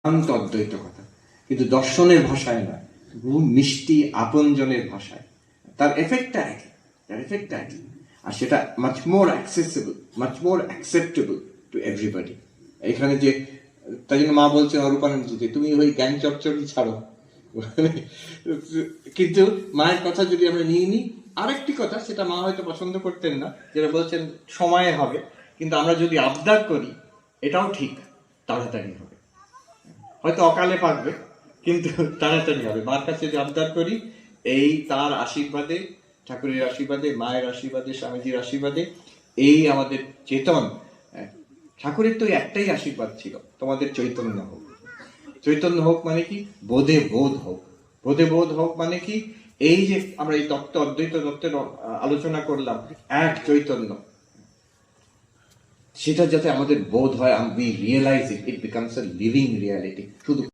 শান্ত অদ্বৈত কথা, কিন্তু দর্শনের ভাষায় নয়, বহু মিষ্টি আপনজনের ভাষায়। তার এফেক্টটা একই, আর সেটা much more accessible, much more acceptable to everybody. এখানে যে, তাই জন্য মা বলছেন অরূপানন্দজি যে তুমি ওই জ্ঞান চর্চটি ছাড়ো। কিন্তু মায়ের কথা যদি আমরা নিয়ে নিই, আরেকটি কথা, সেটা মা হয়তো পছন্দ করতেন না, যেটা বলছেন সময়ে হবে, কিন্তু আমরা যদি আবদার করি এটাও ঠিক, তাড়াতাড়ি হবে। হয়তো অকালে পাকবে, কিন্তু তাড়াতাড়ি হবে। মার কাছে যে আবদার করি, এই তার আশীর্বাদে, ঠাকুরের আশীর্বাদে, মায়ের আশীর্বাদে, স্বামীজির আশীর্বাদে, এই আমাদের চেতন। ঠাকুরের তো একটাই আশীর্বাদ ছিল, তোমাদের চৈতন্য হোক। চৈতন্য হোক মানে কি? বোধে বোধ হোক। বোধে বোধ হোক মানে কি? এই যে আমরা এই তত্ত্ব, অদ্বৈত তত্ত্বের আলোচনা করলাম, এক চৈতন্য, সেটা যাতে আমাদের বোধ হয়, we realize it, it becomes a living reality। শুধু